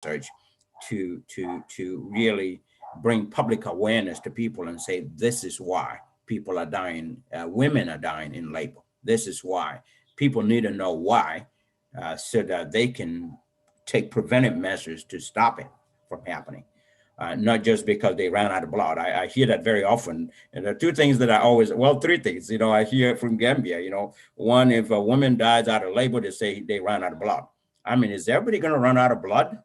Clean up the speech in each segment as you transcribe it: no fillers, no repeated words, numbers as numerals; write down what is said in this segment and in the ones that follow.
research to really bring public awareness to people and say this is why people are dying, women are dying in labor. This is why people need to know why, so that they can take preventive measures to stop it from happening. Not just because they ran out of blood. I hear that very often. And there are two things that I always, well, three things, I hear from Gambia, one, if a woman dies out of labor, they say they ran out of blood. I mean, is everybody going to run out of blood?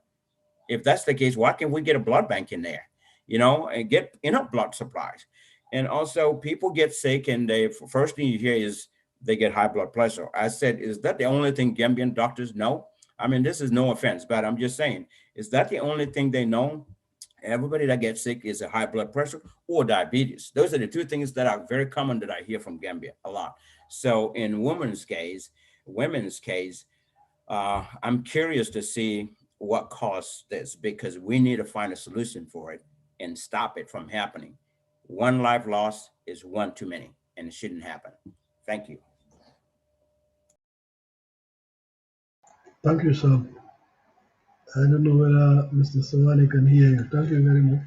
If that's the case, why can't we get a blood bank in there, and get enough blood supplies? And also, people get sick, and the first thing you hear is they get high blood pressure. I said, is that the only thing Gambian doctors know? I mean, this is no offense, but I'm just saying, is that the only thing they know? Everybody that gets sick is a high blood pressure or diabetes. Those are the two things that are very common that I hear from Gambia a lot. So in women's case, I'm curious to see what caused this, because we need to find a solution for it and stop it from happening. One life lost is one too many, and it shouldn't happen. Thank you. Thank you, sir. I don't know whether Mr. Sawaneh can hear you. Thank you very much.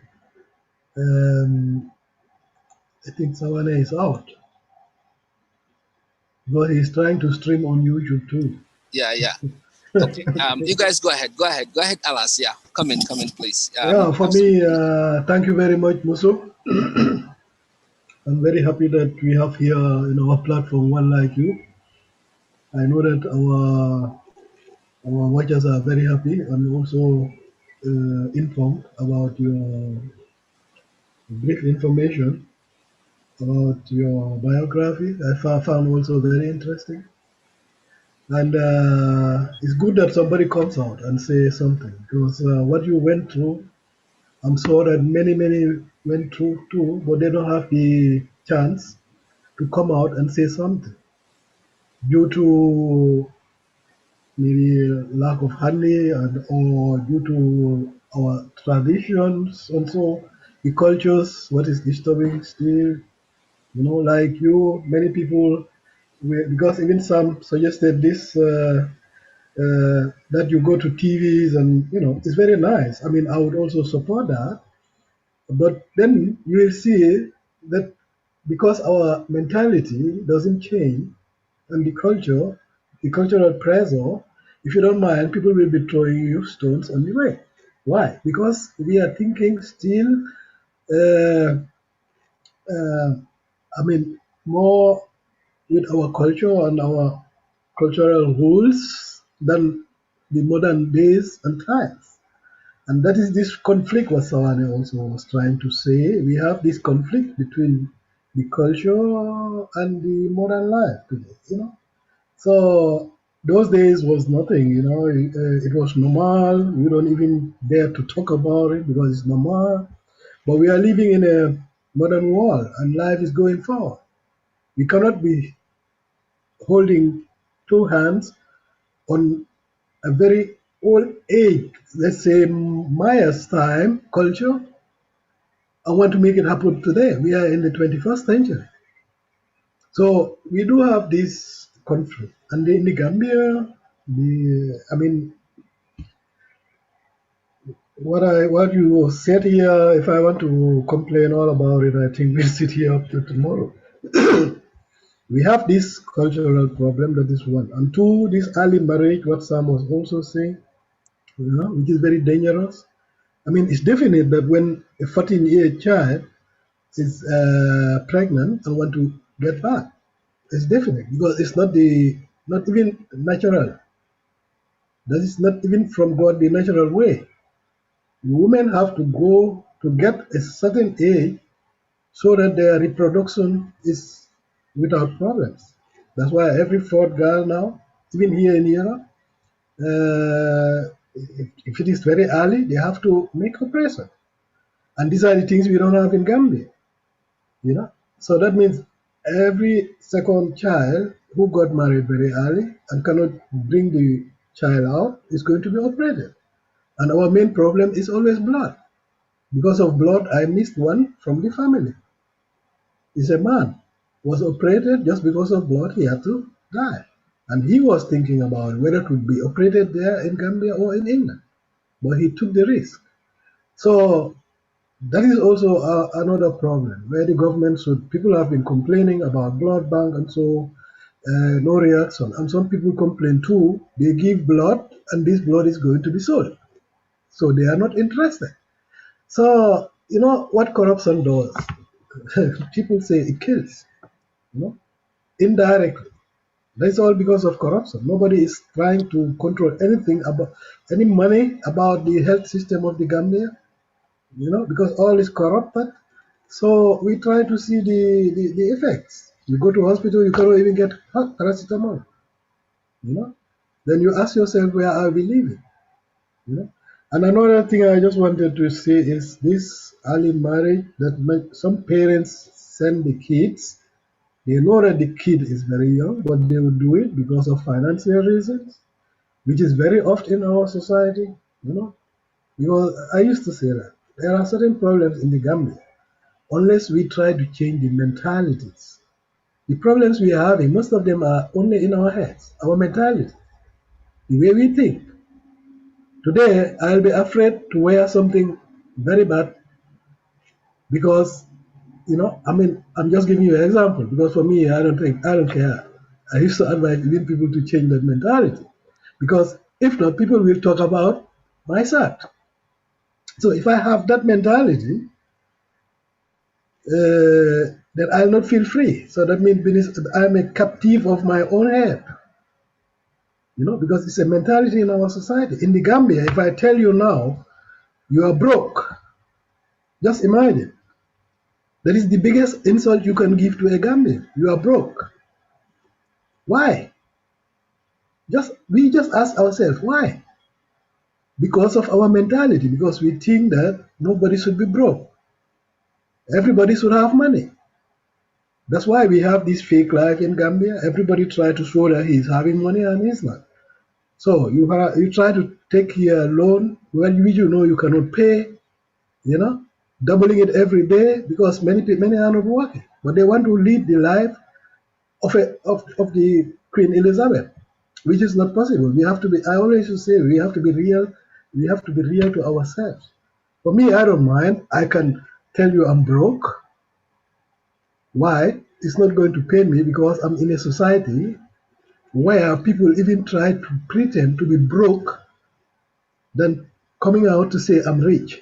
Um, I think Sawaneh is out, but he's trying to stream on YouTube too. Yeah, yeah. Okay. You guys go ahead. Go ahead. Go ahead, Alas. Yeah. Come in, please. Yeah, for me, thank you very much, Musu. I'm very happy that we have here in our platform one like you. I know that our watchers are very happy and also informed about your brief information about your biography. I found also very interesting. And it's good that somebody comes out and says something, because what you went through, I'm sure that many went through too, but they don't have the chance to come out and say something due to maybe lack of honey, or due to our traditions and so the cultures, what is disturbing still, like you, many people, because even some suggested this, that you go to TVs and, it's very nice. I mean, I would also support that. But then you will see that because our mentality doesn't change, and the cultural pressure, if you don't mind, people will be throwing you stones on the way. Why? Because we are thinking still, uh, uh, I mean, more with our culture and our cultural rules than the modern days and times. And that is this conflict what Sawaneh also was trying to say. We have this conflict between the culture and the modern life today. So those days was nothing. It was normal. We don't even dare to talk about it because it's normal. But we are living in a modern world and life is going forward. We cannot be holding two hands on a very old age, let's say Maya's time culture. I want to make it happen today. We are in the 21st century. So we do have this conflict. And in the Gambia, I mean, what you said here, if I want to complain all about it, I think we'll sit here up to tomorrow. We have this cultural problem, that is one. And two, this early marriage, what Sam was also saying, which is very dangerous. I mean, it's definite that when a 14-year child is pregnant and want to get back, it's definite because it's not even natural. That is not even from God the natural way. Women have to go to get a certain age so that their reproduction is without problems. That's why every fourth girl now, even here in Europe, if it is very early, they have to make operation. And these are the things we don't have in Gambia. So that means every second child who got married very early and cannot bring the child out is going to be operated. And our main problem is always blood. Because of blood, I missed one from the family. He's a man, was operated just because of blood, he had to die. And he was thinking about whether to be operated there in Gambia or in England. but he took the risk. So that is also another problem where the government should. People have been complaining about blood bank and so no reaction. And some people complain too. They give blood and this blood is going to be sold. So they are not interested. So you know what corruption does? People say it kills. You know, indirectly. That's all because of corruption. Nobody is trying to control anything about any money about the health system of the Gambia. You know, because all is corrupted. So we try to see the effects. You go to hospital, you cannot even get paracetamol. You know, then you ask yourself, where are we living? You know, and another thing I just wanted to say is this early marriage that some parents send the kids. They know that the kid is very young, but they will do it because of financial reasons, which is very often in our society. You know, because I used to say that there are certain problems in the Gambia unless we try to change the mentalities. The problems we are having, most of them are only in our heads, our mentality, the way we think. Today, I'll be afraid to wear something very bad because, you know, I mean, I'm just giving you an example because for me, I don't care. I used to advise even people to change that mentality because if not, people will talk about my side. So if I have that mentality, then I'll not feel free. So that means I'm a captive of my own head. You know, because it's a mentality in our society. In the Gambia, if I tell you now, you are broke, just imagine. That is the biggest insult you can give to a Gambian. You are broke. Why? We just ask ourselves, why? Because of our mentality, because we think that nobody should be broke. Everybody should have money. That's why we have this fake life in Gambia. Everybody try to show that he's having money and he's not. So you try to take your loan when you know you cannot pay, you know, doubling it every day because many are not working, but they want to lead the life of the Queen Elizabeth, which is not possible. We have to be. I always say we have to be real. We have to be real to ourselves. For me, I don't mind. I can tell you I'm broke. Why? It's not going to pain me because I'm in a society where people even try to pretend to be broke than coming out to say I'm rich.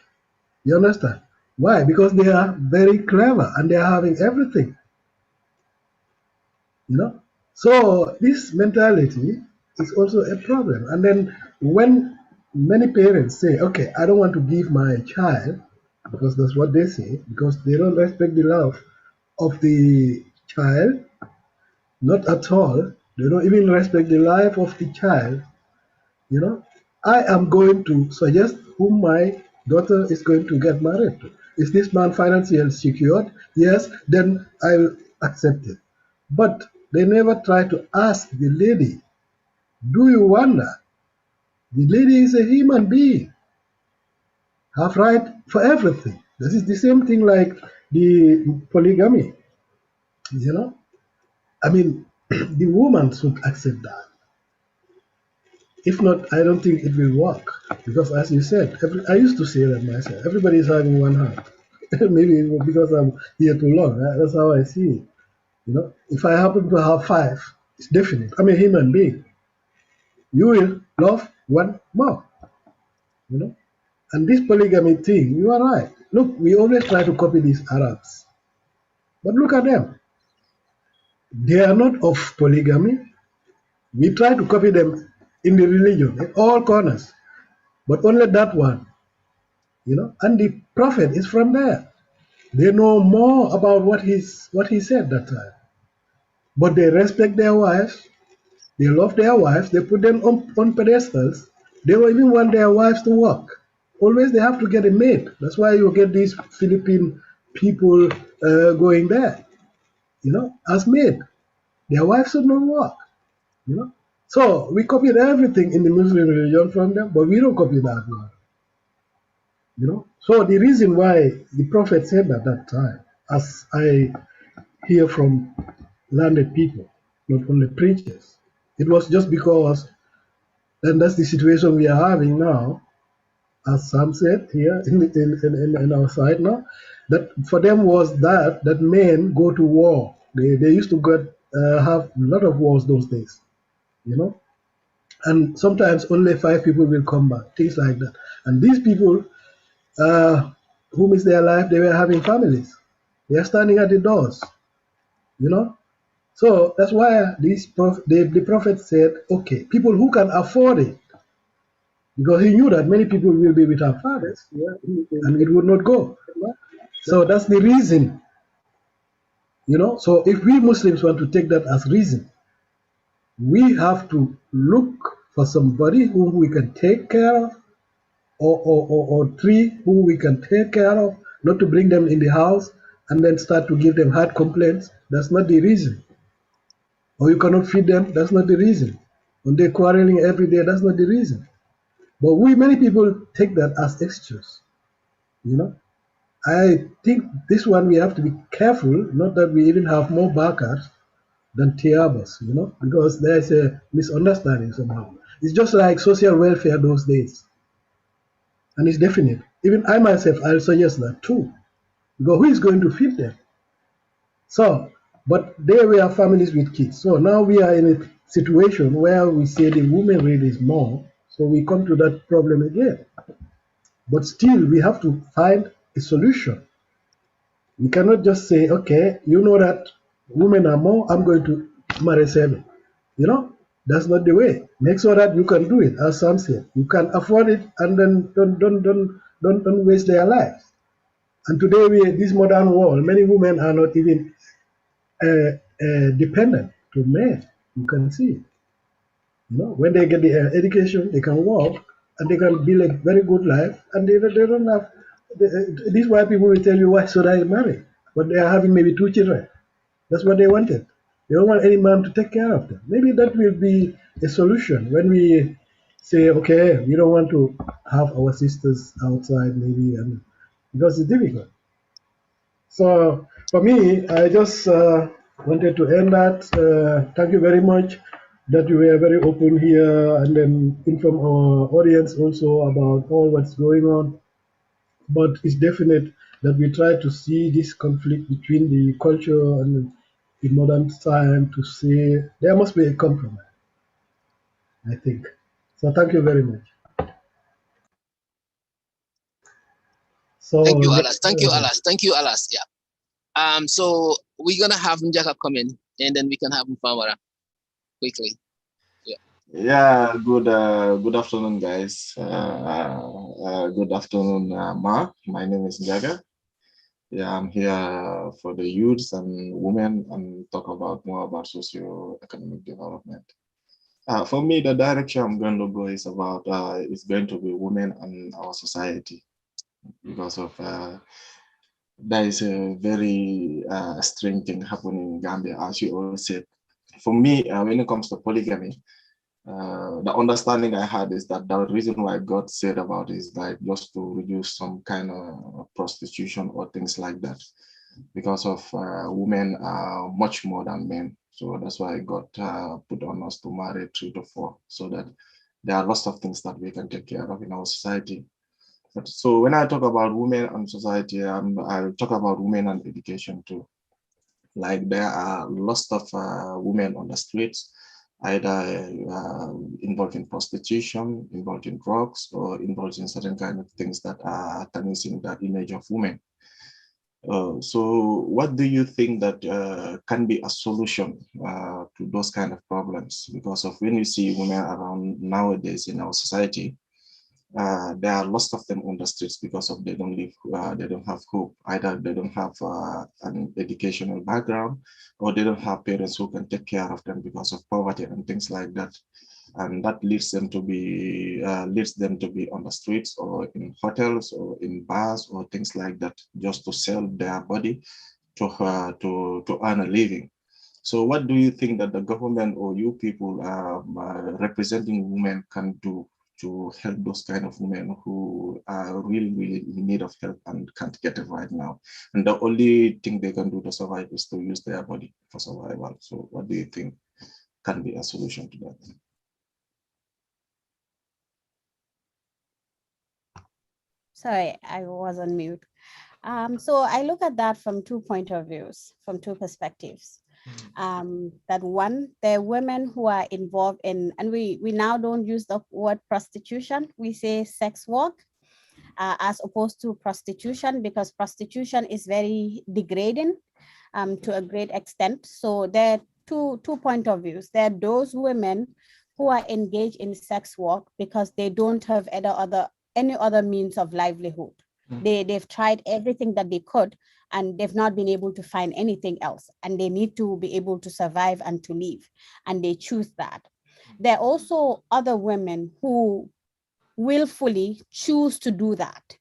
You understand? Why? Because they are very clever and they are having everything. You know? So this mentality is also a problem. And then when many parents say, okay, I don't want to give my child, because that's what they say, because they don't respect the love of the child, not at all. They don't even respect the life of the child. You know, I am going to suggest whom my daughter is going to get married to. Is this man financially secured? Yes, then I will accept it. But they never try to ask the lady, do you wonder? The lady is a human being, have right for everything. This is the same thing like the polygamy. You know, I mean, the woman should accept that. If not, I don't think it will work. Because as you said, I used to say that myself. Everybody is having one hand. Maybe because I'm here too long. That's how I see it. You know, if I happen to have five, it's definite. I'm a human being. You will love one more. You know, and this polygamy thing, you are right. Look, we always try to copy these Arabs, but look at them. They are not of polygamy. We try to copy them in the religion, in all corners, but only that one. You know, and the prophet is from there. They know more about what he said that time. But they respect their wives, they love their wives, they put them on pedestals. They don't even want their wives to work. Always they have to get a maid. That's why you get these Philippine people going there, you know, as maid. Their wives should not work, you know. So we copied everything in the Muslim religion from them, but we don't copy that one. You know, so the reason why the prophet said at that time, as I hear from learned people, not only preachers, it was just because, and that's the situation we are having now. as Sam said here in our side now, that for them was that men go to war. They used to have a lot of wars those days, you know, and sometimes only 5 people will come back, things like that. And these people who miss their life, they were having families. They are standing at the doors, you know. So that's why the prophet said, okay, people who can afford it, because he knew that many people will be without fathers, and it would not go. So that's the reason, you know. So if we Muslims want to take that as reason, we have to look for somebody whom we can take care of, or three who we can take care of, not to bring them in the house and then start to give them hard complaints. That's not the reason. Or you cannot feed them. That's not the reason. When they're quarreling every day, that's not the reason. But many people take that as excuse, you know. I think this one we have to be careful, not that we even have more backers than Tiabas, you know, because there's a misunderstanding somehow. It's just like social welfare those days. And it's definite. Even I myself, I'll suggest that too. Because who is going to feed them? So, but there we have families with kids. So now we are in a situation where we say the women rate is more. So we come to that problem again. But still, we have to find a solution. We cannot just say, okay, you know that women are more, I'm going to marry 7. You know, that's not the way. Make sure that you can do it, as Sam said. You can afford it, and then don't waste their lives. And today, this modern world, many women are not even dependent to men. You can see it. You know, when they get the education, they can work and they can build a very good life, and they don't have. This is why people will tell you, why should I marry? But they are having maybe 2 children. That's what they wanted. They don't want any man to take care of them. Maybe that will be a solution when we say, okay, we don't want to have our sisters outside, maybe, and because it's difficult. So for me, I just wanted to end that. Thank you very much that you were very open here and then inform our audience also about all what's going on. But it's definite that we try to see this conflict between the culture and the modern time to see there must be a compromise, I think. So thank you very much. Thank So you, yeah, Alas. Thank you, Alas. Thank you, Alas. Yeah. So we're gonna have Njaka come in, and then we can have Famara quickly. Yeah. Yeah, good afternoon, guys. Good afternoon, Ma. My name is Njaga. Yeah, I'm here for the youths and women and talk about more about socio-economic development. For me, the direction I'm going to go is about it's going to be women and our society because of there is a very strange thing happening in Gambia, as you all said. For me, when it comes to polygamy, the understanding I had is that the reason why God said about it is like just to reduce some kind of prostitution or things like that, because of women are much more than men. So that's why God put on us to marry 3 to 4, so that there are lots of things that we can take care of in our society. But so when I talk about women and society, I'll talk about women and education too. Like there are lots of women on the streets, either involved in prostitution, involved in drugs, or involved in certain kind of things that are tarnishing the image of women. So what do you think that can be a solution to those kind of problems? Because of when you see women around nowadays in our society, there are lots of them on the streets because of they don't live, they don't have hope. Either they don't have an educational background, or they don't have parents who can take care of them because of poverty and things like that. And that leads them to be on the streets or in hotels or in bars or things like that, just to sell their body to earn a living. So what do you think that the government or you people representing women can do to help those kind of women who are really, really in need of help and can't get it right now? And the only thing they can do to survive is to use their body for survival. So what do you think can be a solution to that? Sorry, I was on mute. So I look at that from 2 point of views, from 2 perspectives. That one, there are women who are involved in, and we now don't use the word prostitution, we say sex work, as opposed to prostitution, because prostitution is very degrading to a great extent. So there are two point of views. There are those women who are engaged in sex work because they don't have any other means of livelihood. They've tried everything that they could, and they've not been able to find anything else, and they need to be able to survive and to live, and they choose that. There are also other women who willfully choose to do that,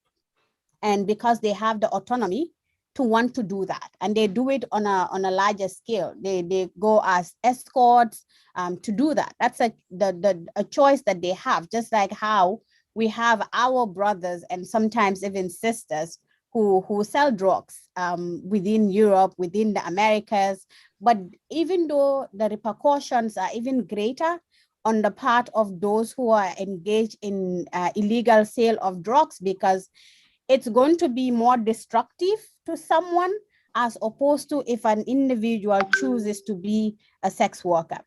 and because they have the autonomy to want to do that, and they do it on a larger scale. They go as escorts to do that. That's a choice that they have, just like how we have our brothers and sometimes even sisters who sell drugs within Europe, within the Americas. But even though the repercussions are even greater on the part of those who are engaged in illegal sale of drugs, because it's going to be more destructive to someone as opposed to if an individual chooses to be a sex worker.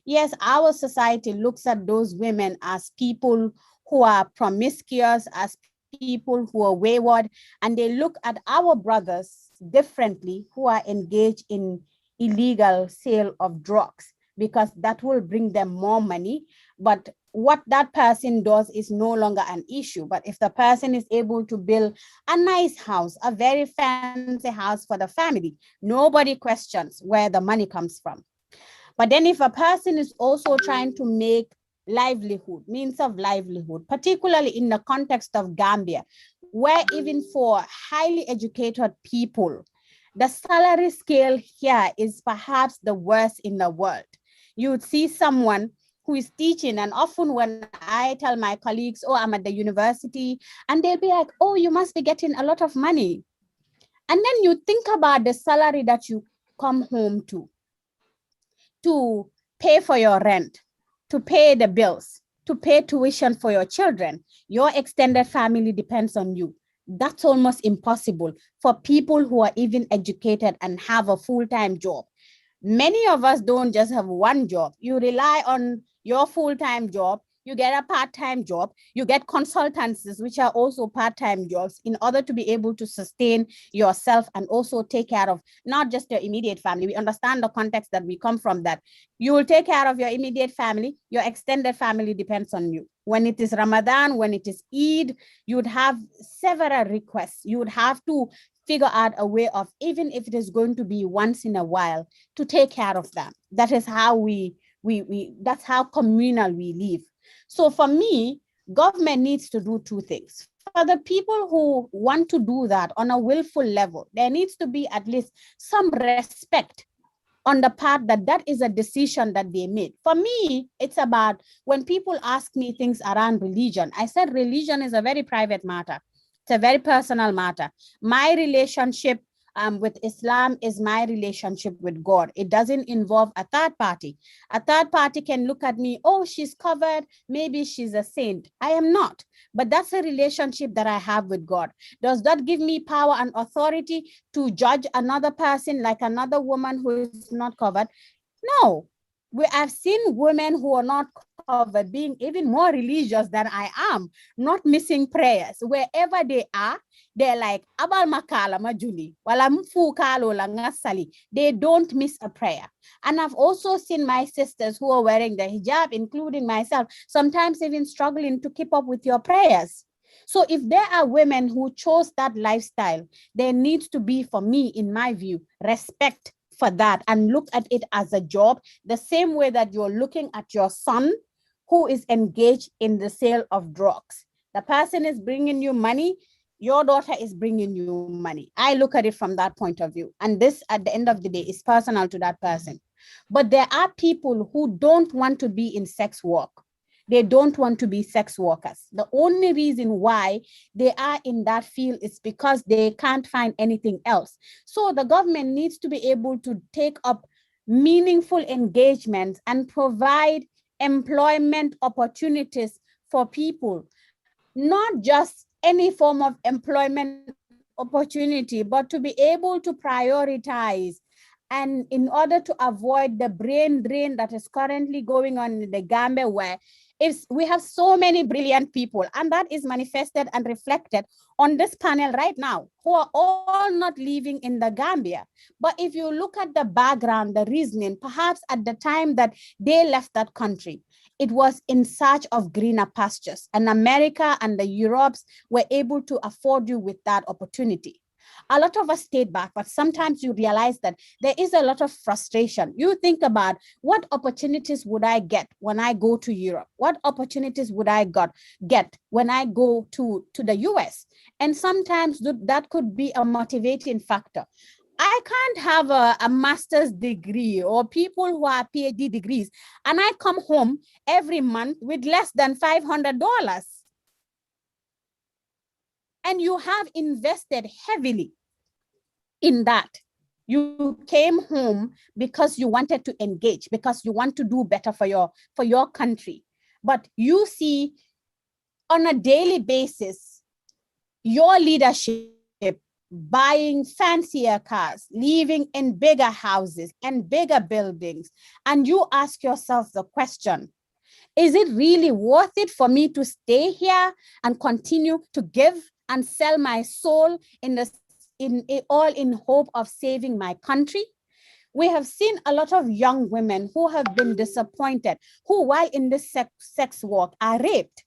Yes, our society looks at those women as people who are promiscuous, as people who are wayward, and they look at our brothers differently who are engaged in illegal sale of drugs, because that will bring them more money. But what that person does is no longer an issue. But if the person is able to build a nice house, a very fancy house for the family, nobody questions where the money comes from. But then if a person is also trying to make livelihood, means of livelihood, particularly in the context of Gambia, where even for highly educated people, the salary scale here is perhaps the worst in the world. You would see someone who is teaching, and often when I tell my colleagues, oh, I'm at the university, and they'll be like, oh, you must be getting a lot of money. And then you think about the salary that you come home to pay for your rent, to pay the bills, to pay tuition for your children. Your extended family depends on you. That's almost impossible for people who are even educated and have a full-time job. Many of us don't just have one job. You rely on your full-time job, you get a part-time job, you get consultancies, which are also part-time jobs, in order to be able to sustain yourself and also take care of not just your immediate family. We understand the context that we come from, that you will take care of your immediate family, your extended family depends on you. When it is Ramadan, when it is Eid, you would have several requests. You would have to figure out a way of, even if it is going to be once in a while, to take care of them. That is how that's how communal we live. So for me, government needs to do two things. For the people who want to do that on a willful level, there needs to be at least some respect on the part that that is a decision that they made. For me, it's about when people ask me things around religion, I said religion is a very private matter. It's a very personal matter. My relationship with Islam is my relationship with God. It doesn't involve a third party. A third party can look at me, oh, she's covered, maybe she's a saint. I am not, but that's a relationship that I have with God. Does that give me power and authority to judge another person, like another woman who is not covered? No. I've seen women who are not covered being even more religious than I am, not missing prayers. Wherever they are, they're like, Abal makala majuli, wala mfu kalo la ngasali. They don't miss a prayer. And I've also seen my sisters who are wearing the hijab, including myself, sometimes even struggling to keep up with your prayers. So if there are women who chose that lifestyle, there needs to be, for me, in my view, respect for that, and look at it as a job, the same way that you're looking at your son who is engaged in the sale of drugs. The person is bringing you money, your daughter is bringing you money. I look at it from that point of view. And this, at the end of the day, is personal to that person. But there are people who don't want to be in sex work. They don't want to be sex workers. The only reason why they are in that field is because they can't find anything else. So the government needs to be able to take up meaningful engagements and provide employment opportunities for people, not just any form of employment opportunity, but to be able to prioritize. And in order to avoid the brain drain that is currently going on in the Gambia, where if we have so many brilliant people, and that is manifested and reflected on this panel right now, who are all not living in the Gambia. But if you look at the background, the reasoning, perhaps at the time that they left that country, it was in search of greener pastures, and America and the Europes were able to afford you with that opportunity. A lot of us stayed back, but sometimes you realize that there is a lot of frustration. You think about, what opportunities would I get when I go to Europe? What opportunities would I get when I go to the US? And sometimes that could be a motivating factor. I can't have a master's degree or people who are PhD degrees, and I come home every month with less than $500. And you have invested heavily in that. You came home because you wanted to engage, because you want to do better for your country. But you see on a daily basis, your leadership buying fancier cars, living in bigger houses and bigger buildings. And you ask yourself the question, is it really worth it for me to stay here and continue to give and sell my soul all in hope of saving my country? We have seen a lot of young women who have been disappointed, who while in this sex work are raped,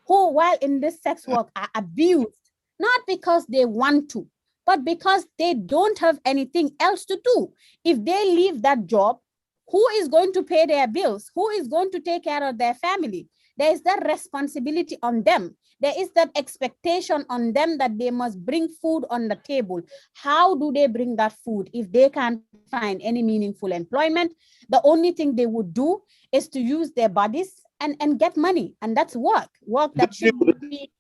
who while in this sex work are abused, not because they want to, but because they don't have anything else to do. If they leave that job, who is going to pay their bills? Who is going to take care of their family? There is that responsibility on them. There is that expectation on them that they must bring food on the table. How do they bring that food if they can't find any meaningful employment? The only thing they would do is to use their bodies and get money. And that's work that should be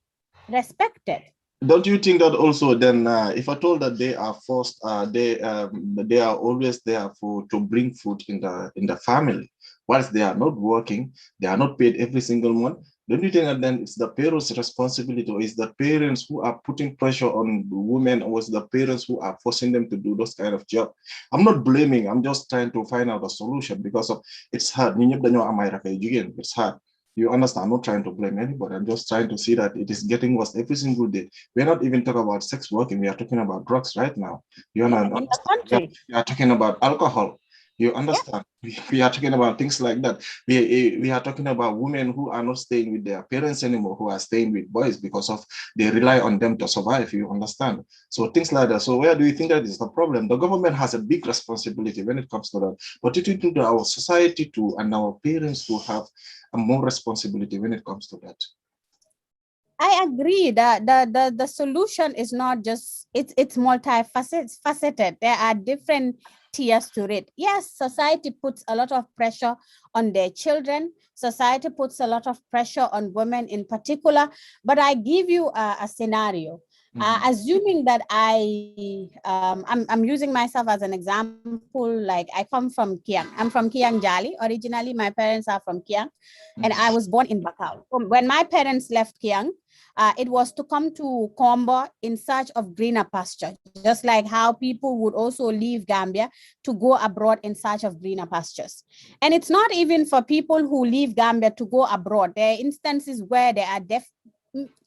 respected. Don't you think that also then, if I told that they are forced, they are always there to bring food in the family, whilst they are not working, they are not paid every single month. Don't you think that then it's the parents' responsibility, or is the parents who are putting pressure on the women, or is the parents who are forcing them to do those kind of job? I'm not blaming. I'm just trying to find out a solution, because it's hard. It's hard. You understand? I'm not trying to blame anybody. I'm just trying to see that it is getting worse every single day. We're not even talking about sex working. We are talking about drugs right now. You know, in the country. We are talking about alcohol. You understand? Yeah. We are talking about things like that. We are talking about women who are not staying with their parents anymore, who are staying with boys because they rely on them to survive. You understand? So things like that. So where do you think that is the problem? The government has a big responsibility when it comes to that. But it is our society too, and our parents to have a more responsibility when it comes to that. I agree that the solution is not just, it's multifaceted. There are different tiers to it. Yes, society puts a lot of pressure on their children. Society puts a lot of pressure on women in particular. But I give you a scenario. Assuming that I'm using myself as an example, like I come from Kiang. I'm from Kiang Jali. Originally, my parents are from Kiang, and I was born in Bakau. When my parents left Kiang, it was to come to Kombo in search of greener pasture, just like how people would also leave Gambia to go abroad in search of greener pastures. And it's not even for people who leave Gambia to go abroad. There are instances where there are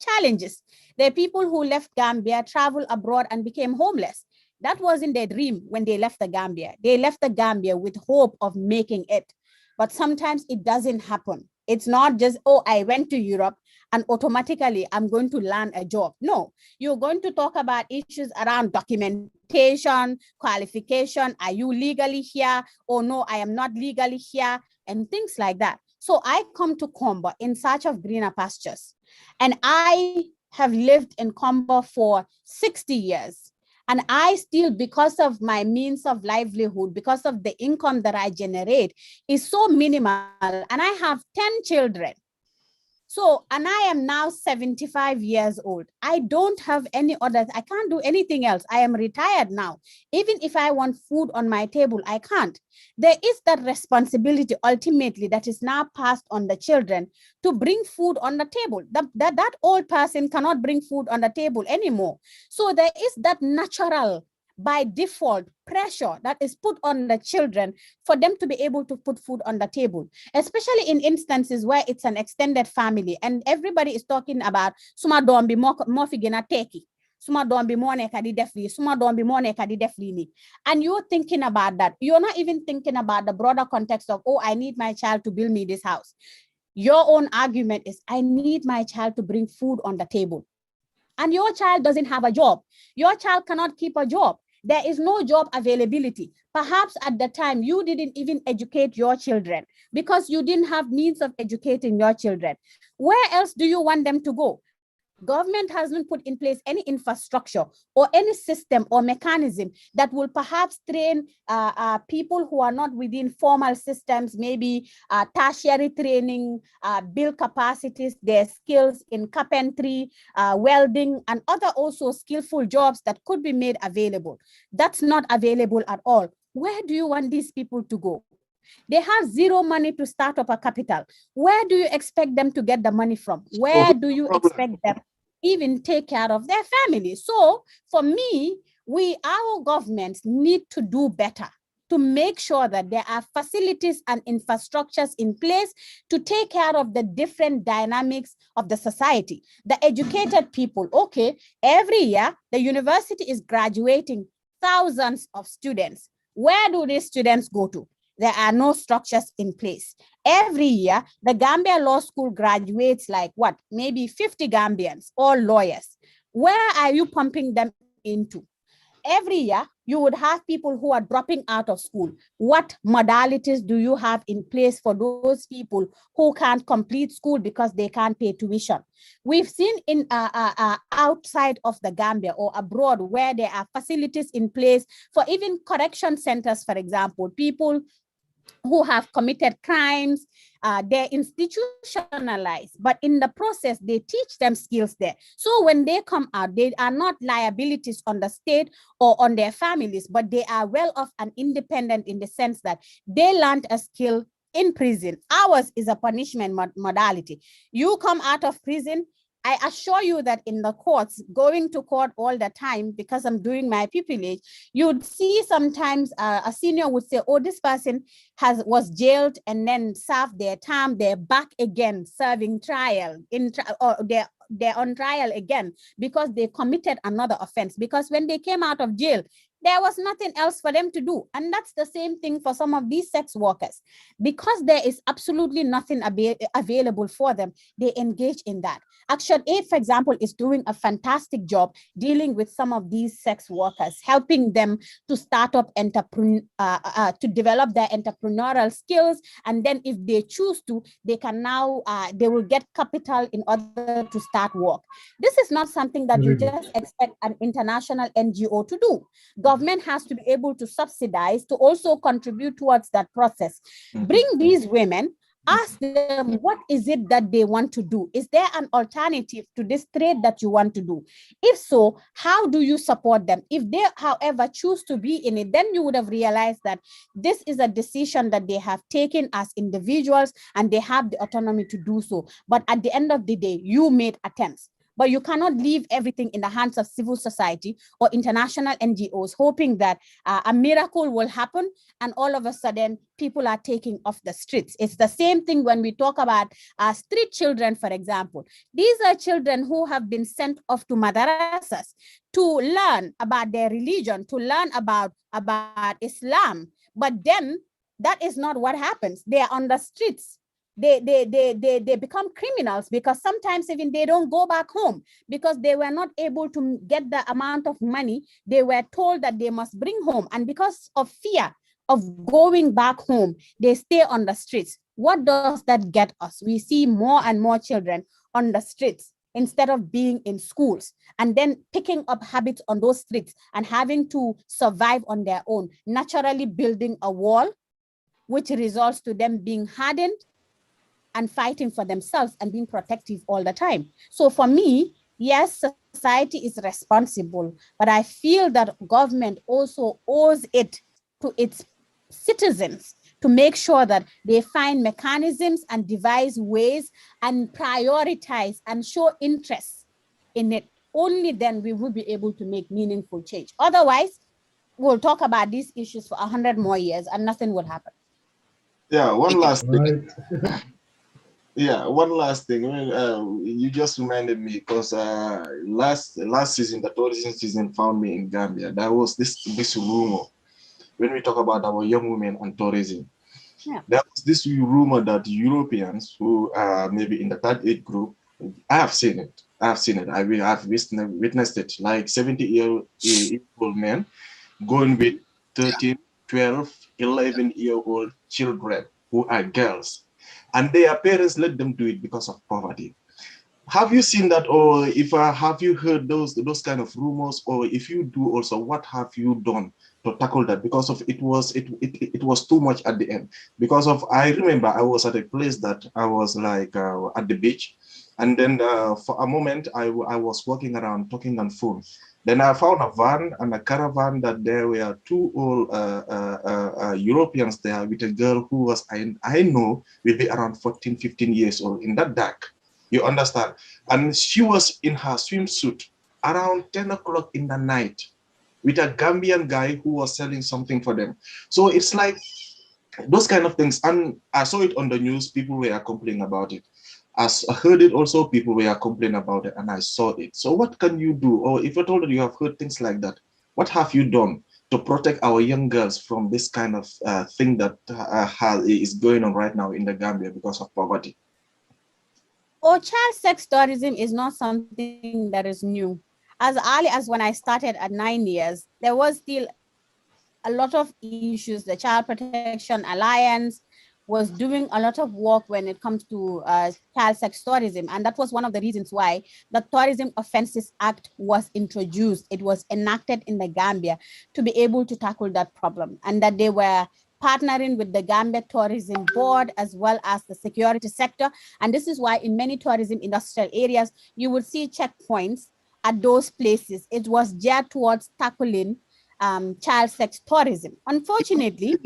challenges. There are people who left Gambia, traveled abroad, and became homeless. That wasn't their dream when they left the Gambia. They left the Gambia with hope of making it. But sometimes it doesn't happen. It's not just, oh, I went to Europe and automatically I'm going to land a job. No, you're going to talk about issues around documentation, qualification. Are you legally here? Or no, I am not legally here, and things like that. So I come to Kombo in search of greener pastures. And I have lived in Kombo for 60 years. And I still, because of my means of livelihood, because of the income that I generate, is so minimal. And I have 10 children. So, and I am now 75 years old. I don't have any others. I can't do anything else. I am retired now. Even if I want food on my table, I can't. There is that responsibility ultimately that is now passed on the children to bring food on the table. That old person cannot bring food on the table anymore. So there is that natural, by default, pressure that is put on the children for them to be able to put food on the table, especially in instances where it's an extended family and everybody is talking about suma dombi mo figina teki, suma dombi mo neka di defli, suma dombi mo neka di defli ni. And you're thinking about that. You're not even thinking about the broader context of, oh, I need my child to build me this house. Your own argument is, I need my child to bring food on the table. And your child doesn't have a job. Your child cannot keep a job. There is no job availability. Perhaps at the time you didn't even educate your children because you didn't have means of educating your children. Where else do you want them to go? Government hasn't put in place any infrastructure or any system or mechanism that will perhaps train people who are not within formal systems, maybe tertiary training, build capacities, their skills in carpentry, welding, and other also skillful jobs that could be made available. That's not available at all. Where do you want these people to go? They have zero money to start up a capital. Where do you expect them to get the money from? Where do you expect them even take care of their family? So for me, our governments need to do better to make sure that there are facilities and infrastructures in place to take care of the different dynamics of the society. The educated people, okay, every year the university is graduating thousands of students. Where do these students go to? There are no structures in place. Every year, the Gambia Law School graduates like what? Maybe 50 Gambians, all lawyers. Where are you pumping them into? Every year, you would have people who are dropping out of school. What modalities do you have in place for those people who can't complete school because they can't pay tuition? We've seen in outside of the Gambia or abroad where there are facilities in place for even correction centers, for example, people who have committed crimes, they're institutionalized, but in the process, they teach them skills there. So when they come out, they are not liabilities on the state or on their families, but they are well off and independent in the sense that they learned a skill in prison. Ours is a punishment modality. You come out of prison, I assure you that in the courts, going to court all the time, because I'm doing my pupillage, you'd see sometimes a senior would say, oh, this person was jailed and then served their time, they're back again serving trial, or they're on trial again because they committed another offense. Because when they came out of jail, there was nothing else for them to do. And that's the same thing for some of these sex workers. Because there is absolutely nothing available for them, they engage in that. Action Aid, for example, is doing a fantastic job dealing with some of these sex workers, helping them to start up, to develop their entrepreneurial skills. And then if they choose to, they can now, they will get capital in order to start work. This is not something that you just expect an international NGO to do. Government has to be able to subsidize, to also contribute towards that process. Bring these women, ask them, what is it that they want to do? Is there an alternative to this trade that you want to do? If so, how do you support them? If they, however, choose to be in it, then you would have realized that this is a decision that they have taken as individuals and they have the autonomy to do so. But at the end of the day, you made attempts. But you cannot leave everything in the hands of civil society or international NGOs, hoping that a miracle will happen and all of a sudden people are taking off the streets. It's the same thing when we talk about street children, for example. These are children who have been sent off to madrasas to learn about their religion, to learn about Islam. But then that is not what happens. They are on the streets. They become criminals because sometimes even they don't go back home because they were not able to get the amount of money they were told that they must bring home. And because of fear of going back home, they stay on the streets. What does that get us? We see more and more children on the streets instead of being in schools and then picking up habits on those streets and having to survive on their own, naturally building a wall, which results to them being hardened, and fighting for themselves and being protective all the time. So for me, yes, society is responsible, but I feel that government also owes it to its citizens to make sure that they find mechanisms and devise ways and prioritize and show interest in it. Only then we will be able to make meaningful change. Otherwise, we'll talk about these issues for 100 more years and nothing will happen. Yeah, one last thing. Right. Yeah, one last thing. I mean, you just reminded me because last season, the tourism season, found me in Gambia. There was this rumor when we talk about our young women and tourism. Yeah. There was this rumor that Europeans who are maybe in the third age group, I have seen it. I've witnessed it. Like 70-year-old men going with 13, 12, 11-year-old children who are girls. And their parents let them do it because of poverty. Have you seen that, or have you heard those kind of rumors, or if you do also, what have you done to tackle that? Because of it was too much at the end. Because of, I remember I was at a place that I was like at the beach, and then for a moment I was walking around talking on phone. Then I found a van and a caravan that there were two old Europeans there with a girl who was, I know, will be around 14, 15 years old in that dark. You understand? And she was in her swimsuit around 10 o'clock in the night with a Gambian guy who was selling something for them. So it's like those kind of things. And I saw it on the news, people were complaining about it. I heard it also, people were complaining about it, and I saw it. So what can you do? Or if at all you have heard things like that, what have you done to protect our young girls from this kind of thing that is going on right now in the Gambia because of poverty? Or child sex tourism is not something that is new. As early as when I started at 9 years, there was still a lot of issues. The Child Protection Alliance was doing a lot of work when it comes to child sex tourism. And that was one of the reasons why the Tourism Offences Act was introduced. It was enacted in the Gambia to be able to tackle that problem, and that they were partnering with the Gambia Tourism Board as well as the security sector. And this is why in many tourism industrial areas, you would see checkpoints at those places. It was geared towards tackling child sex tourism. Unfortunately,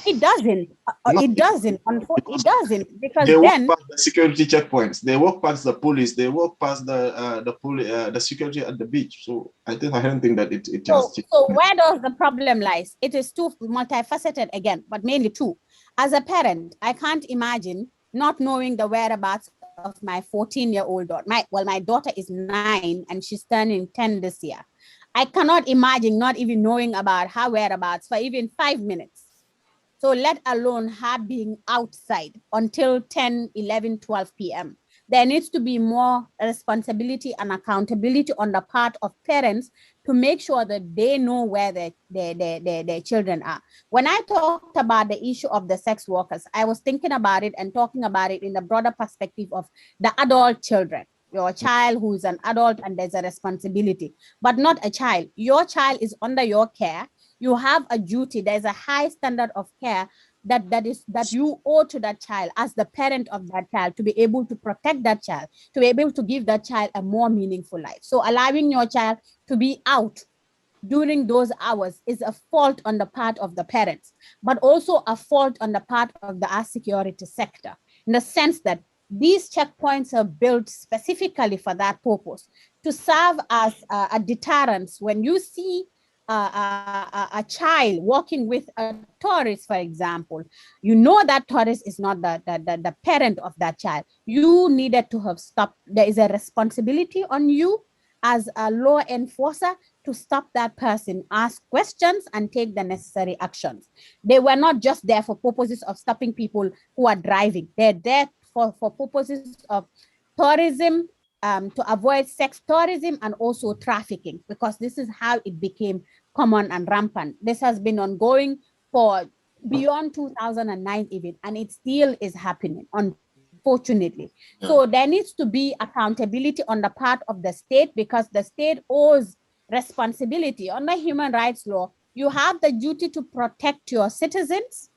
it doesn't. It doesn't. It doesn't, because they then walk past the security checkpoints. They walk past the police. They walk past the security at the beach. So I don't think that it has. So where does the problem lies? It is too multifaceted again, but mainly two. As a parent, I can't imagine not knowing the whereabouts of my 14-year-old daughter. My daughter is 9 and she's turning 10 this year. I cannot imagine not even knowing about her whereabouts for even 5 minutes. So let alone her being outside until 10, 11, 12 p.m. There needs to be more responsibility and accountability on the part of parents to make sure that they know where their children are. When I talked about the issue of the sex workers, I was thinking about it and talking about it in the broader perspective of the adult children. Your child who is an adult and there's a responsibility, but not a child. Your child is under your care. You have a duty. There's a high standard of care that you owe to that child as the parent of that child, to be able to protect that child, to be able to give that child a more meaningful life. So allowing your child to be out during those hours is a fault on the part of the parents, but also a fault on the part of the security sector, in the sense that these checkpoints are built specifically for that purpose, to serve as a deterrence. When you see a child walking with a tourist, for example, you know that tourist is not the parent of that child. You needed to have stopped. There is a responsibility on you as a law enforcer to stop that person, ask questions, and take the necessary actions. They were not just there for purposes of stopping people who are driving. They're there for purposes of tourism, to avoid sex tourism and also trafficking, because this is how it became common and rampant. This has been ongoing for beyond 2009 even, and it still is happening, unfortunately. Yeah. So there needs to be accountability on the part of the state, because the state owes responsibility. Under human rights law, you have the duty to protect your citizens,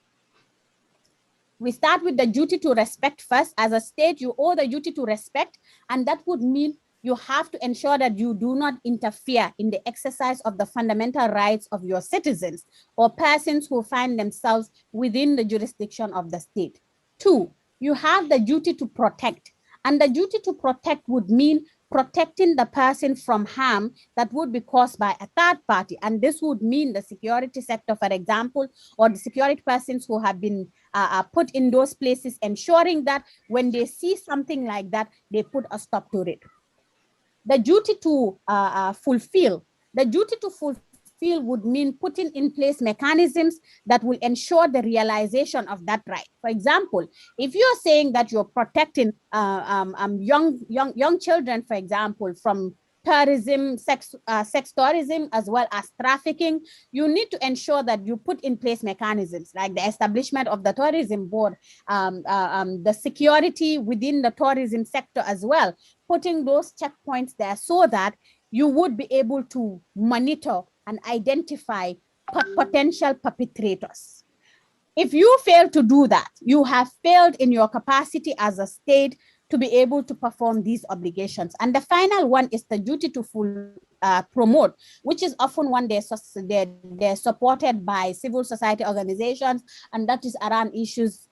We start with the duty to respect first. As a state, you owe the duty to respect, and that would mean you have to ensure that you do not interfere in the exercise of the fundamental rights of your citizens or persons who find themselves within the jurisdiction of the state. 2, you have the duty to protect, and the duty to protect would mean protecting the person from harm that would be caused by a third party. And this would mean the security sector, for example, or the security persons who have been put in those places, ensuring that when they see something like that, they put a stop to it. The duty to fulfill. The duty to fulfill would mean putting in place mechanisms that will ensure the realization of that right. For example, if you're saying that you're protecting young children, for example, from tourism, sex tourism, as well as trafficking, you need to ensure that you put in place mechanisms like the establishment of the tourism board, the security within the tourism sector as well, putting those checkpoints there so that you would be able to monitor and identify potential perpetrators. If you fail to do that, you have failed in your capacity as a state to be able to perform these obligations. And the final one is the duty to promote, which is often one they're supported by civil society organizations, and that is around issues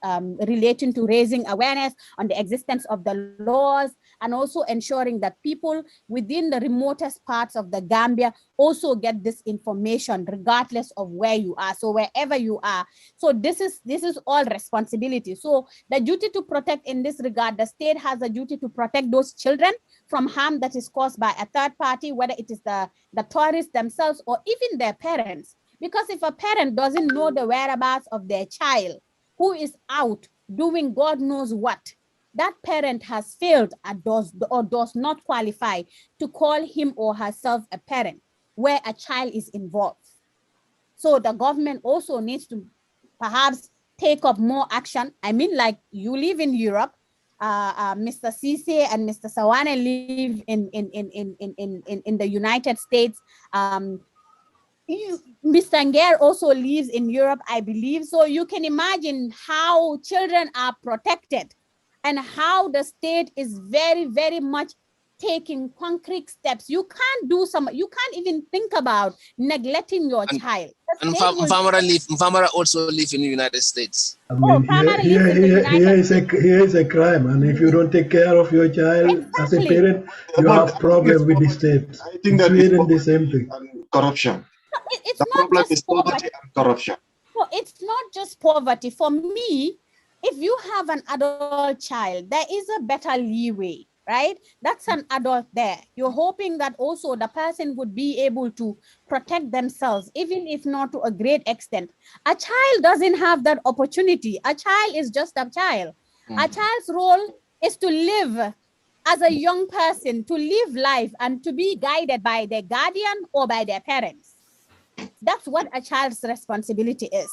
relating to raising awareness on the existence of the laws, and also ensuring that people within the remotest parts of the Gambia also get this information regardless of where you are. So wherever you are. So this is all responsibility. So the duty to protect in this regard, the state has a duty to protect those children from harm that is caused by a third party, whether it is the tourists themselves or even their parents. Because if a parent doesn't know the whereabouts of their child who is out doing God knows what, that parent has failed and does not qualify to call him or herself a parent where a child is involved. So the government also needs to perhaps take up more action. I mean, like you live in Europe, Mr. Ceesay and Mr. Sawaneh live in the United States. Mr. Ngerr also lives in Europe, I believe. So you can imagine how children are protected and how the state is very, very much taking concrete steps. You can't even think about neglecting your child. And Famara also live in the United States. I mean, here is a crime, and if you don't take care of your child as a parent, you have problem with the state. I think that Sweden, the same thing. Corruption. It's The not problem just is poverty and corruption. No, it's not just poverty. For me, if you have an adult child, there is a better leeway, right? That's an adult there. You're hoping that also the person would be able to protect themselves, even if not to a great extent. A child doesn't have that opportunity. A child is just a child. A child's role is to live as a young person, to live life and to be guided by their guardian or by their parents. That's what a child's responsibility is.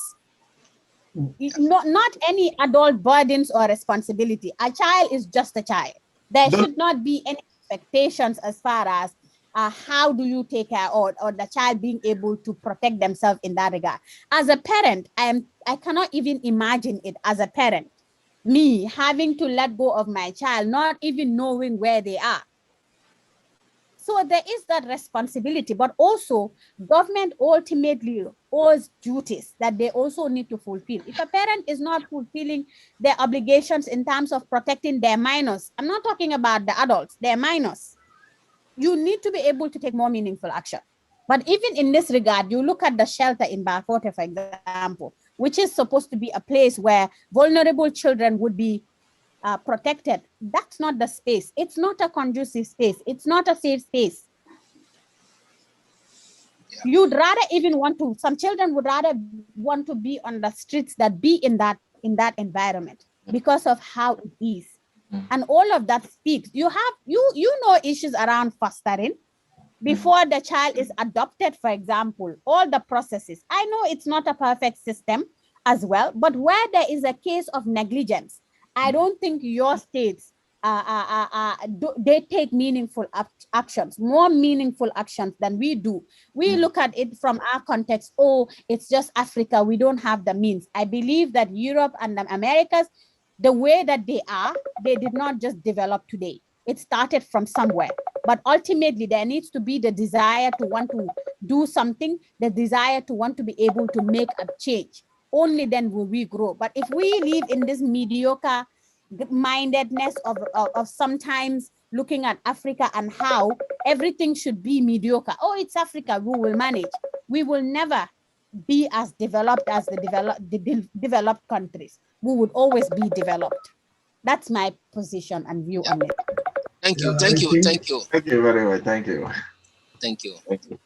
Not any adult burdens or responsibility. A child is just a child. There should not be any expectations as far as how do you take care or the child being able to protect themselves in that regard. As a parent, I cannot even imagine it as a parent. Me having to let go of my child, not even knowing where they are. So there is that responsibility, but also government ultimately owes duties that they also need to fulfill. If a parent is not fulfilling their obligations in terms of protecting their minors, I'm not talking about the adults, their minors, you need to be able to take more meaningful action. But even in this regard, you look at the shelter in Bakoto, for example, which is supposed to be a place where vulnerable children would be protected. That's not the space. It's not a conducive space. It's not a safe space. Yeah. You'd rather even want to, some children would rather want to be on the streets than be in that environment because of how it is. And all of that speaks. You know issues around fostering before the child is adopted, for example, all the processes. I know it's not a perfect system as well, but where there is a case of negligence, I don't think your states they take meaningful actions, more meaningful actions than we do. We look at it from our context. Oh, it's just Africa. We don't have the means. I believe that Europe and the Americas, the way that they did not just develop today. It started from somewhere. But ultimately, there needs to be the desire to want to do something, the desire to want to be able to make a change. Only then will we grow. But if we live in this mediocre mindedness of sometimes looking at Africa and how everything should be mediocre. Oh, it's Africa, we will manage. We will never be as developed as the developed countries. We would always be developed. That's my position and view on it. Thank you, Yeah, thank I you, think, thank you, Thank you very much. Thank you. thank you. Thank you.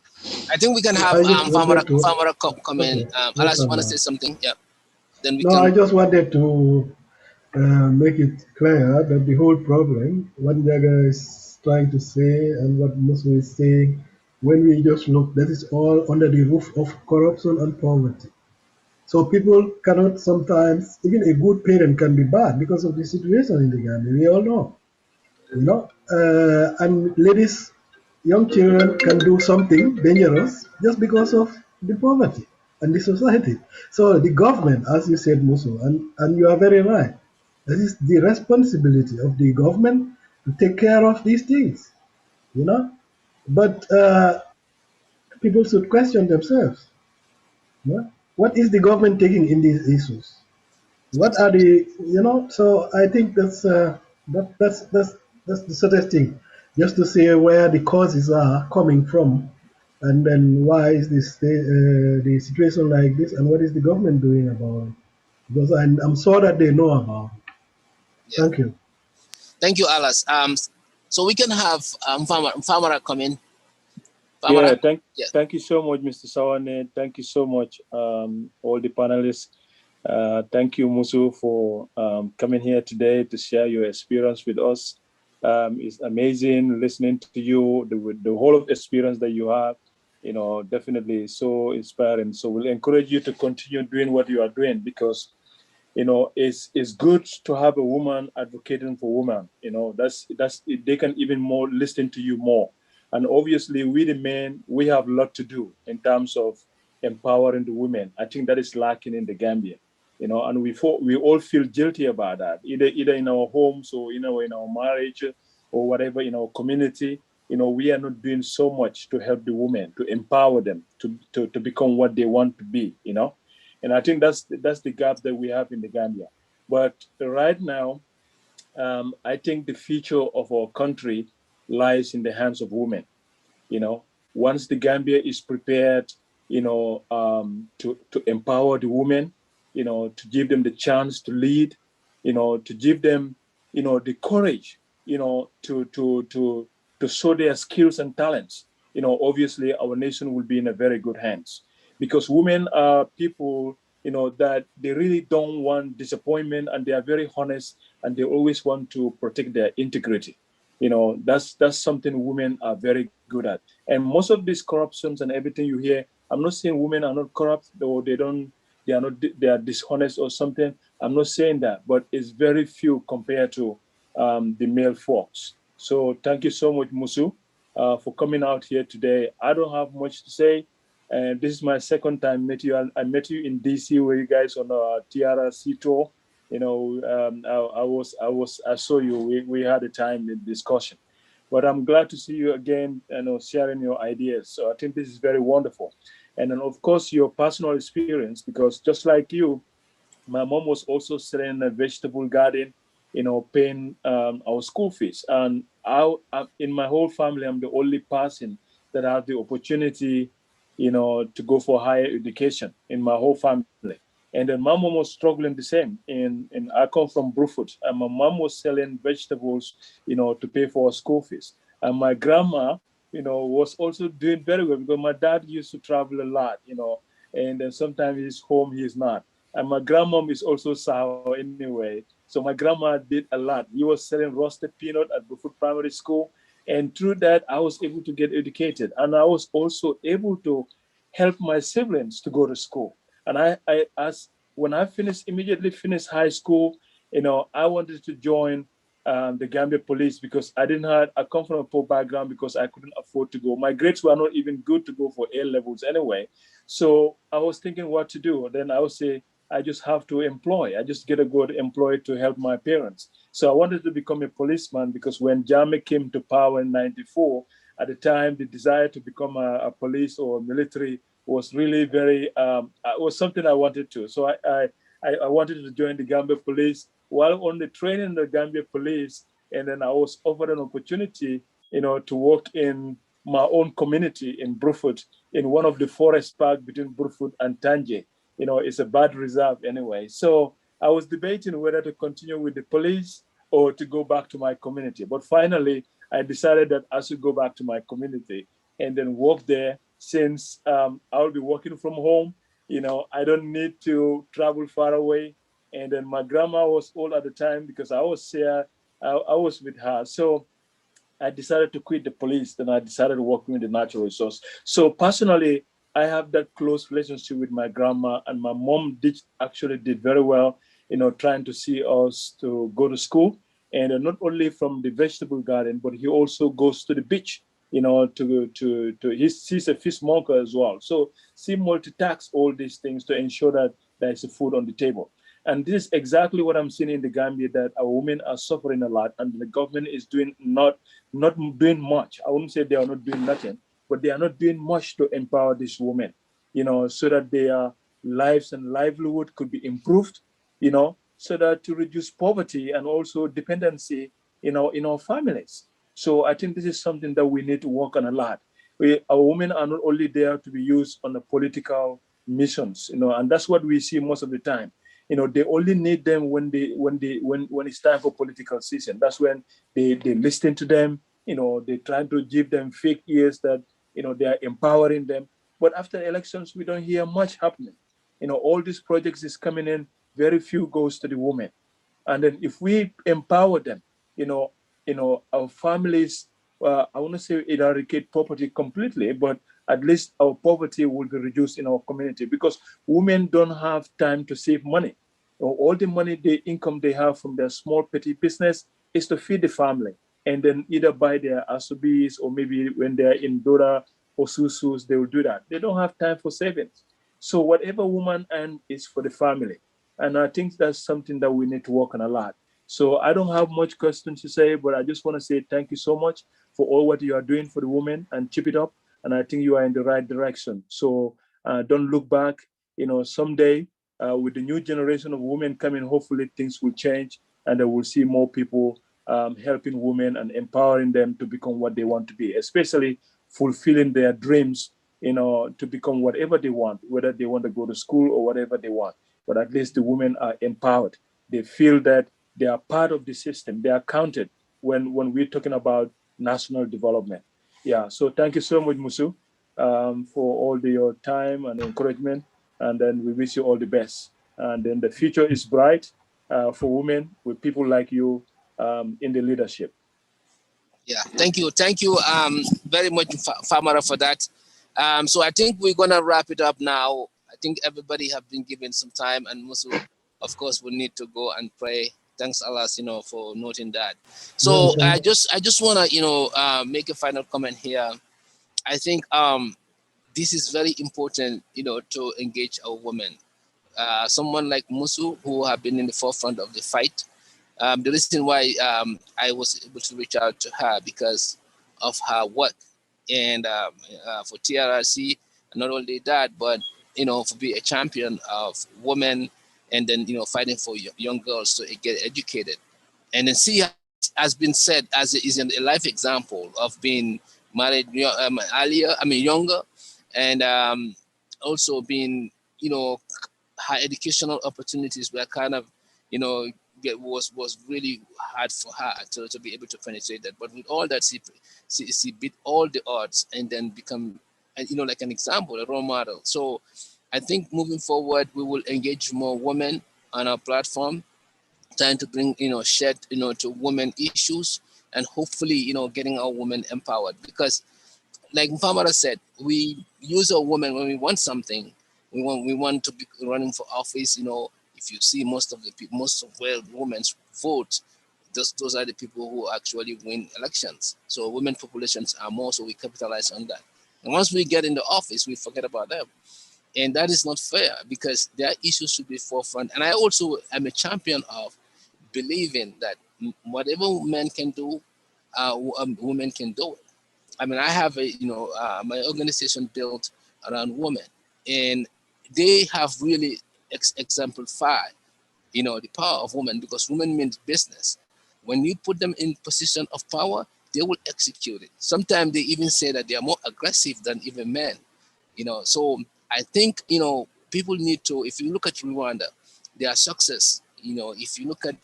I think we can have I just wanted to. Famara come in. Okay, no Alas, you want to problem. say something? Yeah. Then we No, I can. just wanted to make it clear that the whole problem, what Jaga is trying to say and what Musu is saying, when we just look, that is all under the roof of corruption and poverty. So people cannot sometimes, even a good parent can be bad because of the situation in the Gambia. We all know, and ladies, young children can do something dangerous just because of the poverty and the society. So the government, as you said, Musu, and you are very right, that is the responsibility of the government to take care of these things, you know. But people should question themselves. What is the government taking in these issues? What are the, So I think that's the saddest thing, just to see where the causes are coming from, and then why is this the situation like this, and what is the government doing about it? Because I'm sure that they know about it. Yeah. Thank you. Thank you, Alas. So we can have Famara come in. Yeah, Famara? Yeah. thank you so much, Mr. Sawaneh. Thank you so much, all the panelists. Thank you, Musu, for coming here today to share your experience with us. It's amazing listening to you, the whole of experience that you have, definitely so inspiring. So we'll encourage you to continue doing what you are doing, because, it's good to have a woman advocating for women. That's they can even more listen to you more. And obviously, we the men, we have a lot to do in terms of empowering the women. I think that is lacking in the Gambia, and we all feel guilty about that, either in our homes or in our marriage or whatever, in our community. We are not doing so much to help the women, to empower them to become what they want to be. And I think that's the gap that we have in the Gambia. But right now, I think the future of our country lies in the hands of women. Once the Gambia is prepared, to empower the women, to give them the chance to lead, to give them, the courage, to show their skills and talents. Obviously, our nation will be in a very good hands, because women are people, that they really don't want disappointment, and they are very honest, and they always want to protect their integrity. That's something women are very good at. And most of these corruptions and everything you hear, I'm not saying women are not corrupt, or they are dishonest or something. I'm not saying that, but it's very few compared to the male folks. So thank you so much, Musu, for coming out here today. I don't have much to say. And this is my second time met you. I met you in DC, where you guys on a TRC tour. I saw you. We had a time in discussion, but I'm glad to see you again, sharing your ideas. So I think this is very wonderful. And then, of course, your personal experience, because just like you, my mom was also selling a vegetable garden, paying our school fees. And in my whole family, I'm the only person that had the opportunity, to go for higher education in my whole family. And then my mom was struggling the same. And I come from Brufut, and my mom was selling vegetables, to pay for our school fees. And my grandma, was also doing very well, because my dad used to travel a lot, and then sometimes he's home, he's not. And my grandmom is also Sawo anyway. So my grandma did a lot. He was selling roasted peanut at Brufut Primary School. And through that, I was able to get educated. And I was also able to help my siblings to go to school. And when I immediately finished high school, I wanted to join the Gambia police because I come from a poor background because I couldn't afford to go. My grades were not even good to go for A levels anyway. So I was thinking what to do. Then I would say, I just have to employ. I just get a good employee to help my parents. So I wanted to become a policeman because when Drammeh came to power in '94, at the time, the desire to become a police or military was really very, was something I wanted to. So I wanted to join the Gambia police. While on the training in the Gambia police, and then I was offered an opportunity, to work in my own community in Brufut, in one of the forest park between Brufut and Tanje. It's a bad reserve anyway. So I was debating whether to continue with the police or to go back to my community. But finally, I decided that I should go back to my community and then work there since I'll be working from home. I don't need to travel far away. And then my grandma was old at the time because I was here, I was with her. So I decided to quit the police. Then I decided working with the natural resource. So personally, I have that close relationship with my grandma, and my mom actually did very well, trying to see us to go to school. And not only from the vegetable garden, but he also goes to the beach, he's a fishmonger as well. So she multitasks all these things to ensure that there is food on the table. And this is exactly what I'm seeing in the Gambia, that our women are suffering a lot, and the government is doing not doing much. I wouldn't say they are not doing nothing, but they are not doing much to empower these women, so that their lives and livelihood could be improved, so that to reduce poverty and also dependency, in our families. So I think this is something that we need to work on a lot. Our women are not only there to be used on the political missions, and that's what we see most of the time. They only need them when it's time for political season. That's when they listen to them. They try to give them fake ears that they are empowering them. But after elections, we don't hear much happening. All these projects is coming in. Very few goes to the women. And then if we empower them, our families, I want to say eradicate poverty completely, but at least our poverty will be reduced in our community, because women don't have time to save money. All the money, the income they have from their small petty business is to feed the family, and then either buy their asubis, or maybe when they're in Dora or Susus, they will do that. They don't have time for savings. So whatever woman earns is for the family. And I think that's something that we need to work on a lot. So I don't have much questions to say, but I just want to say thank you so much for all what you are doing for the women, and keep it up. And I think you are in the right direction. So don't look back. Someday with the new generation of women coming, hopefully things will change, and we'll see more people helping women and empowering them to become what they want to be, especially fulfilling their dreams, to become whatever they want, whether they want to go to school or whatever they want. But at least the women are empowered. They feel that they are part of the system. They are counted when we're talking about national development. Yeah, so thank you so much, Musu, for all your time and encouragement. And then we wish you all the best. And then the future is bright for women with people like you in the leadership. Yeah, thank you very much, Famara, for that. So I think we're gonna wrap it up now. I think everybody have been given some time, and Musu, of course, will need to go and pray. Thanks, Allah, for noting that. So I just wanna, make a final comment here. I think this is very important, to engage our women. Someone like Musu, who have been in the forefront of the fight. The reason why I was able to reach out to her because of her work, and for TRRC, not only that, but for be a champion of women, and then fighting for young girls to get educated. And then she has been said as is a life example of being married younger, and also being her educational opportunities were kind of was really hard for her to be able to penetrate that. But with all that, she beat all the odds, and then become like an example, a role model. So I think moving forward, we will engage more women on our platform, trying to bring shed to women issues, and hopefully getting our women empowered, because like Famara said, we use our women when we want something. We want to be running for office. If you see most of where women vote, those are the people who actually win elections. So women populations are more, so we capitalize on that. And once we get in the office, we forget about them. And that is not fair because their issues should be forefront. And I also am a champion of believing that whatever men can do, women can do it. I mean, I have my organization built around women, and they have really exemplified, the power of women, because women means business. When you put them in position of power, they will execute it. Sometimes they even say that they are more aggressive than even men. So I think, people need to, if you look at Rwanda, their success, if you look at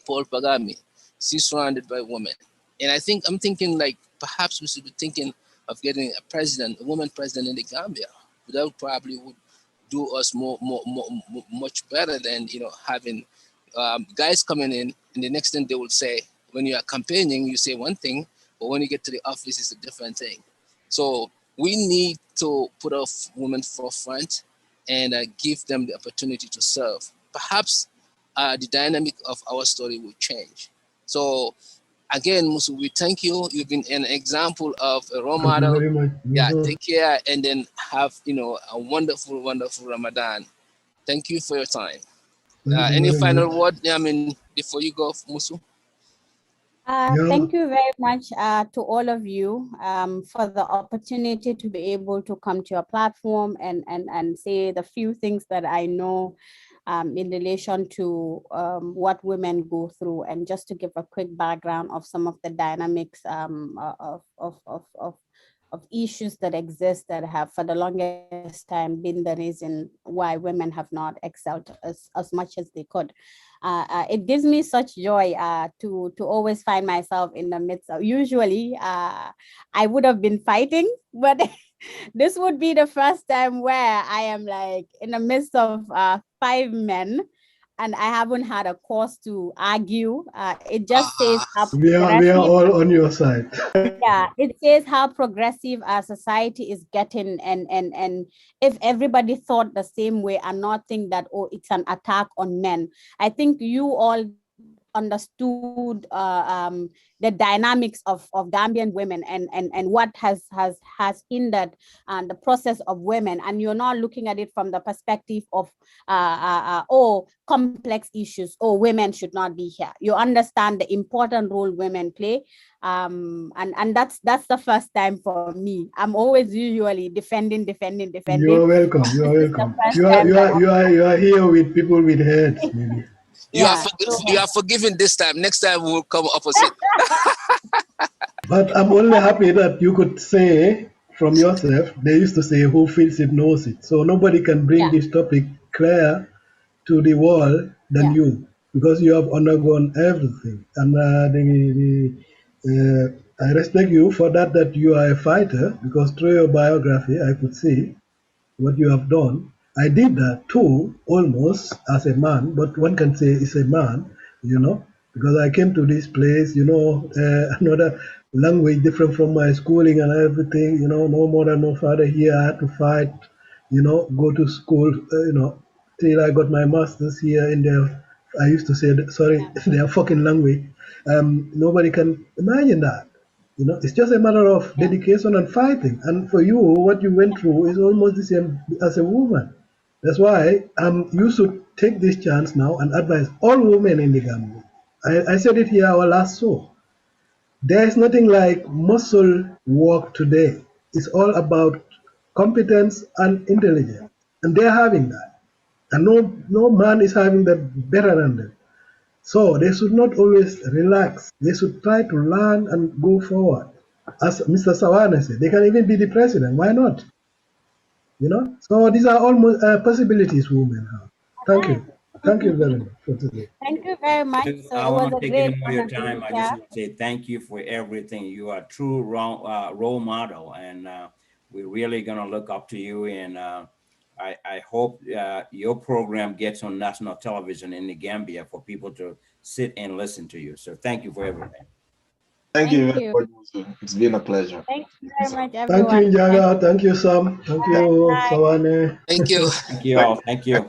Paul Kagame, she's surrounded by women. And I'm thinking like perhaps we should be thinking of getting a woman president in the Gambia. That probably would do us much better than having guys coming in, and the next thing they will say, when you are campaigning, you say one thing, but when you get to the office, it's a different thing. So we need to put our women forefront and give them the opportunity to serve. Perhaps the dynamic of our story will change. So again, Musu, we thank you. You've been an example of a role model. Thank you very much. Yeah, take care, and then have a wonderful, wonderful Ramadan. Thank you for your time. Any final word? Before you go, Musu? Thank you very much to all of you for the opportunity to be able to come to your platform and say the few things that I know in relation to what women go through, and just to give a quick background of some of the dynamics of issues that exist that have for the longest time been the reason why women have not excelled as much as they could. It gives me such joy to always find myself in the midst of, usually I would have been fighting, but this would be the first time where I am like in the midst of 5 men, and I haven't had a cause to argue. It just says how we are all on your side. Yeah, it says how progressive our society is getting, and if everybody thought the same way and not think that, oh, it's an attack on men. I think you all understood the dynamics of Gambian women and what has hindered the process of women, and you're not looking at it from the perspective of complex issues, women should not be here. You understand the important role women play, and that's the first time for me. I'm always usually defending. You are welcome. You are welcome. You are here with people with heads, maybe. You are forgiven this time. Next time we'll come opposite. But I'm only happy that you could say from yourself, they used to say, who feels it knows it. So nobody can bring this topic clear to the world than you, because you have undergone everything. And I respect you for that you are a fighter, because through your biography, I could see what you have done. I did that too, almost as a man, but one can say it's a man, because I came to this place, another language different from my schooling and everything, no mother, no father here. I had to fight, go to school, till I got my master's here in their, I used to say, their fucking language. Nobody can imagine that. It's just a matter of dedication and fighting. And for you, what you went through is almost the same as a woman. That's why you should take this chance now and advise all women in the Gambia. I said it here our last show. There is nothing like muscle work today. It's all about competence and intelligence. And they're having that. And no man is having that better than them. So they should not always relax. They should try to learn and go forward. As Mr. Sawaneh said, they can even be the president. Why not? So these are all possibilities women have. Thank you. Thank you very much for today. Thank you very much. So I won't take any more of your time. I just want to say thank you for everything. You are a true role model, and we're really going to look up to you. And I hope your program gets on national television in the Gambia for people to sit and listen to you. So thank you for everything. Thank you very much. It's been a pleasure. Thank you very much, everyone. Thank you, Njaga. Thank you, Sam. Thank you, Sawaneh. Thank you. Thank you all. Thank you.